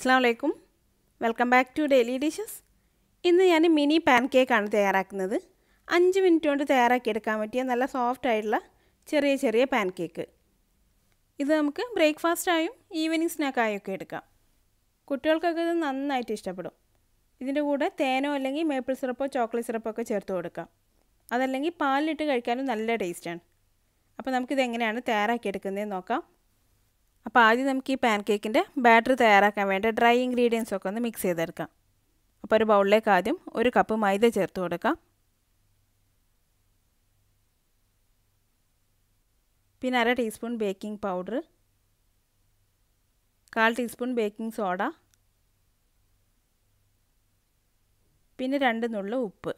Assalamualaikum. Welcome back to Daily Dishes. ഇന്ന് ഞാൻ mini pancake ആണ് തയ്യാറാക്കുന്നത്. 5 മിനിറ്റ് കൊണ്ട് തയ്യാറാക്കി എടുക്കാൻ പറ്റിയ നല്ല സോഫ്റ്റ് ആയിട്ടുള്ള ചെറിയ പാൻകേക്ക്. ഇത് നമുക്ക് ബ്രേക്ക്ഫാസ്റ്റ് ആയും ഈവനിംഗ് സ്നാക്ക് ആയും ഒക്കെ എടുക്കാം. കുട്ടികൾക്കൊക്കെ ഇത് നന്നായിട്ട് ഇഷ്ടപ്പെടും. ഇതിന്റെ കൂടെ തേനോ അല്ലെങ്കിൽ മേപ്പിൾ സിറപ്പോ ചോക്ലേറ്റ് സിറപ്പോ ഒക്കെ ചേർത്ത് കൊടുക്കാം. അതല്ലെങ്കിൽ പാലിലിട്ട് കഴിക്കാനും നല്ല ടേസ്റ്റ് ആണ്. അപ്പോൾ നമുക്ക് ഇത് എങ്ങനെയാണ് തയ്യാറാക്കി എടുക്കുന്നതെന്ന് നോക്കാം. അപ്പോൾ ആദ്യം നമുക്ക് ഈ പാൻകേക്കിൻ്റെ ബാറ്റർ തയ്യാറാക്കാൻ വേണ്ട ഡ്രൈ ഇൻഗ്രീഡിയൻസ് ഒക്കെ ഒന്ന് മിക്സ് ചെയ്തെടുക്കാം. അപ്പോൾ ഒരു ബൗളിലേക്ക് ആദ്യം 1 കപ്പ് മൈദ ചേർത്ത് കൊടുക്കാം. പിന്നെ 1/2 teaspoon baking powder, 1/4 teaspoon baking soda, പിന്നെ 2 നുള്ളു ഉപ്പ്.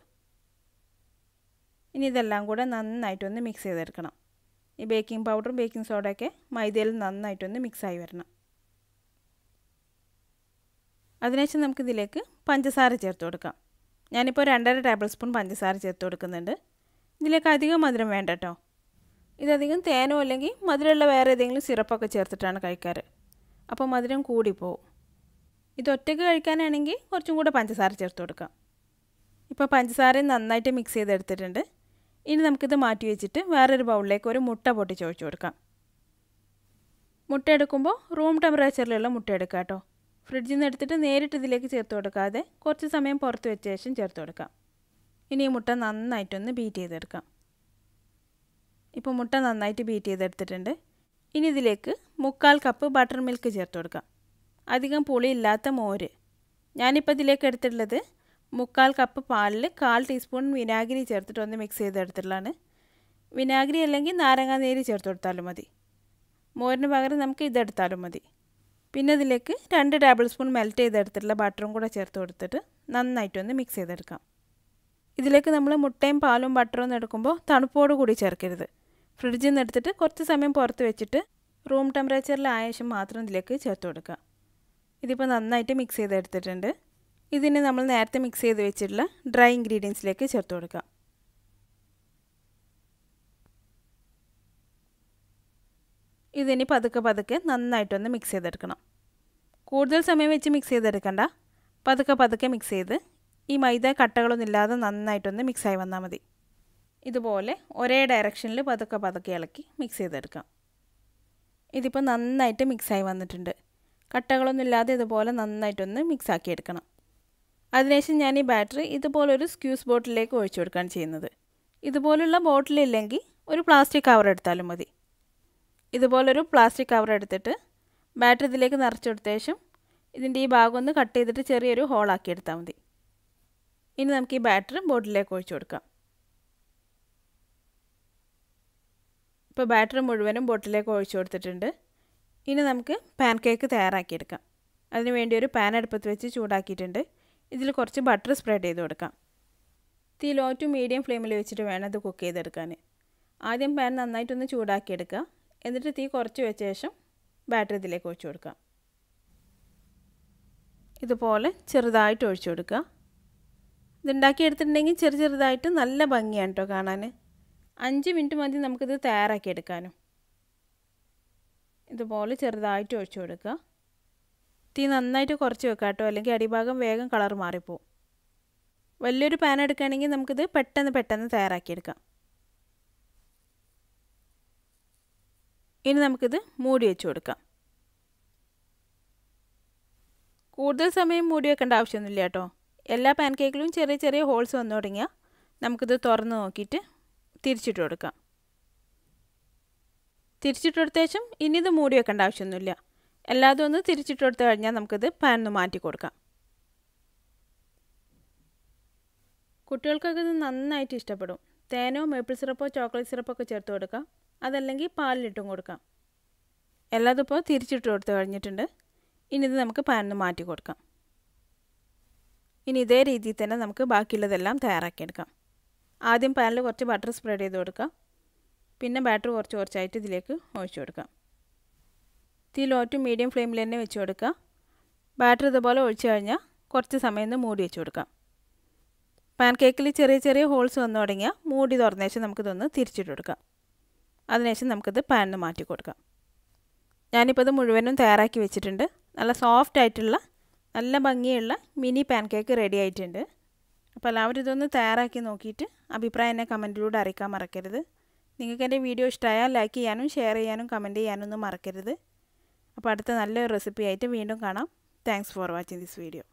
ഇനി ഇതെല്ലാം കൂടെ നന്നായിട്ടൊന്ന് മിക്സ് ചെയ്തെടുക്കണം. ഈ ബേക്കിംഗ് പൗഡറും ബേക്കിംഗ് സോഡയൊക്കെ മൈദയിൽ നന്നായിട്ടൊന്ന് മിക്സായി വരണം. അതിനുശേഷം നമുക്കിതിലേക്ക് പഞ്ചസാര ചേർത്ത് കൊടുക്കാം. ഞാനിപ്പോൾ 2.5 ടേബിൾ സ്പൂൺ പഞ്ചസാര ചേർത്ത് കൊടുക്കുന്നുണ്ട്. ഇതിലേക്ക് അധികം മധുരം വേണ്ട കേട്ടോ. ഇതധികം തേനോ അല്ലെങ്കിൽ മധുരമുള്ള വേറെ ഏതെങ്കിലും സിറപ്പൊക്കെ ചേർത്തിട്ടാണ് കഴിക്കാറ്. അപ്പോൾ മധുരം കൂടിപ്പോവും. ഇത് ഒറ്റയ്ക്ക് കഴിക്കാനാണെങ്കിൽ കുറച്ചും കൂടെ പഞ്ചസാര ചേർത്ത് കൊടുക്കാം. ഇപ്പോൾ പഞ്ചസാര നന്നായിട്ട് മിക്സ് ചെയ്തെടുത്തിട്ടുണ്ട്. ഇനി നമുക്കിത് മാറ്റി വെച്ചിട്ട് വേറൊരു ബൗളിലേക്ക് ഒരു മുട്ട പൊട്ടിച്ചൊഴിച്ച് കൊടുക്കാം. മുട്ട എടുക്കുമ്പോൾ റൂം ടെമ്പറേച്ചറിലുള്ള മുട്ട എടുക്കുക കേട്ടോ. ഫ്രിഡ്ജിൽ നിന്ന് എടുത്തിട്ട് നേരിട്ട് ഇതിലേക്ക് ചേർത്ത് കൊടുക്കാതെ കുറച്ച് സമയം പുറത്ത് വെച്ച ശേഷം ചേർത്ത് കൊടുക്കാം. ഇനി ഈ മുട്ട നന്നായിട്ടൊന്ന് ബീറ്റ് ചെയ്തെടുക്കാം. ഇപ്പോൾ മുട്ട നന്നായിട്ട് ബീറ്റ് ചെയ്തെടുത്തിട്ടുണ്ട്. ഇനി ഇതിലേക്ക് 3/4 കപ്പ് ബട്ടർ മിൽക്ക് ചേർത്ത് കൊടുക്കാം. അധികം പുളിയില്ലാത്ത മോര്. ഞാനിപ്പോൾ ഇതിലേക്ക് എടുത്തിട്ടുള്ളത് 3/4 കപ്പ് പാലിൽ 1/4 ടീസ്പൂൺ വിനാഗിരി ചേർത്തിട്ട് ഒന്ന് മിക്സ് ചെയ്തെടുത്തിട്ടുള്ളതാണ്. വിനാഗിരി അല്ലെങ്കിൽ നാരങ്ങാനീര് ചേർത്ത് കൊടുത്താലും മതി. മോരിന് പകരം നമുക്ക് ഇതെടുത്താലും മതി. പിന്നെ ഇതിലേക്ക് 2 ടേബിൾ സ്പൂൺ മെൽറ്റ് ചെയ്തെടുത്തിട്ടുള്ള ബട്ടറും കൂടെ ചേർത്ത് കൊടുത്തിട്ട് നന്നായിട്ടൊന്ന് മിക്സ് ചെയ്തെടുക്കാം. ഇതിലേക്ക് നമ്മൾ മുട്ടയും പാലും ബട്ടറും ഒന്നും എടുക്കുമ്പോൾ തണുപ്പോട് കൂടി ചേർക്കരുത്. ഫ്രിഡ്ജിൽ നിന്ന് എടുത്തിട്ട് കുറച്ച് സമയം പുറത്ത് വെച്ചിട്ട് റൂം ടെമ്പറേച്ചറിലായ ശേഷം മാത്രം ഇതിലേക്ക് ചേർത്ത് കൊടുക്കുക. ഇതിപ്പോൾ നന്നായിട്ട് മിക്സ് ചെയ്തെടുത്തിട്ടുണ്ട്. ഇതിന് നമ്മൾ നേരത്തെ മിക്സ് ചെയ്ത് വെച്ചിട്ടുള്ള ഡ്രൈ ഇൻഗ്രീഡിയൻസിലേക്ക് ചേർത്ത് കൊടുക്കാം. ഇതിനി പതുക്കെ നന്നായിട്ടൊന്ന് മിക്സ് ചെയ്തെടുക്കണം. കൂടുതൽ സമയം വെച്ച് മിക്സ് ചെയ്തെടുക്കണ്ട. പതുക്കെ മിക്സ് ചെയ്ത് ഈ മൈദ കട്ടകളൊന്നും ഇല്ലാതെ നന്നായിട്ടൊന്ന് മിക്സായി വന്നാൽ മതി. ഇതുപോലെ ഒരേ ഡയറക്ഷനിൽ പതുക്കെ ഇളക്കി മിക്സ് ചെയ്തെടുക്കാം. ഇതിപ്പോൾ നന്നായിട്ട് മിക്സായി വന്നിട്ടുണ്ട്. കട്ടകളൊന്നും ഇല്ലാതെ ഇതുപോലെ നന്നായിട്ടൊന്ന് മിക്സാക്കി എടുക്കണം. അതിനുശേഷം ഞാൻ ഈ ബാറ്റർ ഇതുപോലൊരു സ്ക്യൂസ് ബോട്ടിലേക്ക് ഒഴിച്ചു കൊടുക്കുകയാണ് ചെയ്യുന്നത്. ഇതുപോലുള്ള ബോട്ടിലില്ലെങ്കിൽ ഒരു പ്ലാസ്റ്റിക് കവർ എടുത്താലും മതി. ഇതുപോലൊരു പ്ലാസ്റ്റിക് കവർ എടുത്തിട്ട് ബാറ്റർ ഇതിലേക്ക് നിറച്ചെടുത്ത ശേഷം ഇതിൻ്റെ ഈ ഭാഗം ഒന്ന് കട്ട് ചെയ്തിട്ട് ചെറിയൊരു ഹോളാക്കി എടുത്താൽ മതി. ഇനി നമുക്ക് ഈ ബാറ്റർ ബോട്ടിലേക്ക് ഒഴിച്ചു കൊടുക്കാം. ഇപ്പോൾ ബാറ്റർ മുഴുവനും ബോട്ടിലേക്ക് ഒഴിച്ചു കൊടുത്തിട്ടുണ്ട്. ഇനി നമുക്ക് പാൻകേക്ക് തയ്യാറാക്കിയെടുക്കാം. അതിനുവേണ്ടി ഒരു പാൻ അടുപ്പത്ത് വെച്ച് ചൂടാക്കിയിട്ടുണ്ട്. ഇതിൽ കുറച്ച് ബട്ടർ സ്പ്രെഡ് ചെയ്ത് കൊടുക്കാം. തീ ലോ ടു മീഡിയം ഫ്ലെയിമിൽ വെച്ചിട്ട് വേണം ഇത് കുക്ക് ചെയ്തെടുക്കാൻ. ആദ്യം പാൻ നന്നായിട്ടൊന്ന് ചൂടാക്കിയെടുക്കുക. എന്നിട്ട് തീ കുറച്ച് വെച്ച ശേഷം ബാറ്റർ ഇതിലേക്ക് ഒഴിച്ചു കൊടുക്കുക. ഇതുപോലെ ചെറുതായിട്ട് ഒഴിച്ചു കൊടുക്കുക. ഇതുണ്ടാക്കിയെടുത്തിട്ടുണ്ടെങ്കിൽ ചെറുതായിട്ട് നല്ല ഭംഗിയാണ് കേട്ടോ കാണാൻ. 5 മിനിറ്റ് മതി നമുക്കിത് തയ്യാറാക്കിയെടുക്കാനും. ഇതുപോലെ ചെറുതായിട്ട് ഒഴിച്ചു കൊടുക്കുക. തീ നന്നായിട്ട് കുറച്ച് വെക്കാം കേട്ടോ, അല്ലെങ്കിൽ അടിഭാഗം വേഗം കളർ മാറിപ്പോവും. വലിയൊരു പാൻ എടുക്കുകയാണെങ്കിൽ നമുക്കിത് പെട്ടെന്ന് തയ്യാറാക്കിയെടുക്കാം. ഇനി നമുക്കിത് മൂടി വെച്ച് കൊടുക്കാം. കൂടുതൽ സമയം മൂടി വെക്കേണ്ട ആവശ്യമൊന്നുമില്ല കേട്ടോ. എല്ലാ പാൻകേക്കിലും ചെറിയ ഹോൾസ് വന്നു തുടങ്ങിയാൽ നമുക്കിത് തുറന്ന് നോക്കിയിട്ട് തിരിച്ചിട്ട് കൊടുക്കാം. തിരിച്ചിട്ട് കൊടുത്ത ശേഷം ഇനി ഇത് മൂടി വെക്കേണ്ട ആവശ്യമൊന്നുമില്ല. എല്ലാതും ഒന്ന് തിരിച്ചിട്ട് കൊടുത്തു കഴിഞ്ഞാൽ നമുക്കിത് പാനിൽ മാറ്റി കൊടുക്കാം. കുട്ടികൾക്കൊക്കെ ഇത് നന്നായിട്ട് ഇഷ്ടപ്പെടും. തേനോ മേപ്പിൾ സിറപ്പോ ചോക്ലേറ്റ് സിറപ്പോ ഒക്കെ ചേർത്ത് കൊടുക്കാം. അതല്ലെങ്കിൽ പാലിലിട്ടും കൊടുക്കാം. എല്ലാതും ഇപ്പോൾ തിരിച്ചിട്ട് കൊടുത്ത് കഴിഞ്ഞിട്ടുണ്ട്. ഇനി ഇത് നമുക്ക് പാനിൽ മാറ്റി കൊടുക്കാം. ഇനി ഇതേ രീതിയിൽ തന്നെ നമുക്ക് ബാക്കിയുള്ളതെല്ലാം തയ്യാറാക്കിയെടുക്കാം. ആദ്യം പാനിൽ കുറച്ച് ബട്ടർ സ്പ്രെഡ് ചെയ്ത് കൊടുക്കാം. പിന്നെ ബാറ്റർ കുറച്ചായിട്ട് ഇതിലേക്ക് ഒഴിച്ചു കൊടുക്കാം. തീ ലോ ടു മീഡിയം ഫ്ലെയിമിൽ തന്നെ വെച്ച് കൊടുക്കുക. ബാറ്റർ ഇതുപോലെ ഒഴിച്ചു കഴിഞ്ഞാൽ കുറച്ച് സമയം ഒന്ന് മൂടി വെച്ച് കൊടുക്കാം. പാൻകേക്കിൽ ചെറിയ ഹോൾസ് വന്നു തുടങ്ങിയാൽ മൂടി തുറന്ന ശേഷം നമുക്കിതൊന്ന് തിരിച്ചിട്ട് കൊടുക്കാം. അതിനുശേഷം നമുക്കിത് പാനിൽ മാറ്റി കൊടുക്കാം. ഞാനിപ്പോൾ ഇത് മുഴുവനും തയ്യാറാക്കി വെച്ചിട്ടുണ്ട്. നല്ല സോഫ്റ്റ് ആയിട്ടുള്ള നല്ല ഭംഗിയുള്ള മിനി പാൻകേക്ക് റെഡി ആയിട്ടുണ്ട്. അപ്പോൾ എല്ലാവരും ഇതൊന്ന് തയ്യാറാക്കി നോക്കിയിട്ട് അഭിപ്രായം എന്നെ കമൻറ്റിലൂടെ അറിയിക്കാൻ മറക്കരുത്. നിങ്ങൾക്ക് എൻ്റെ വീഡിയോ ഇഷ്ടമായാൽ ലൈക്ക് ചെയ്യാനും ഷെയർ ചെയ്യാനും കമൻറ്റ് ചെയ്യാനൊന്നും മറക്കരുത്. അപ്പോൾ അടുത്ത നല്ലൊരു റെസിപ്പി ആയിട്ട് വീണ്ടും കാണാം. Thanks for watching this video.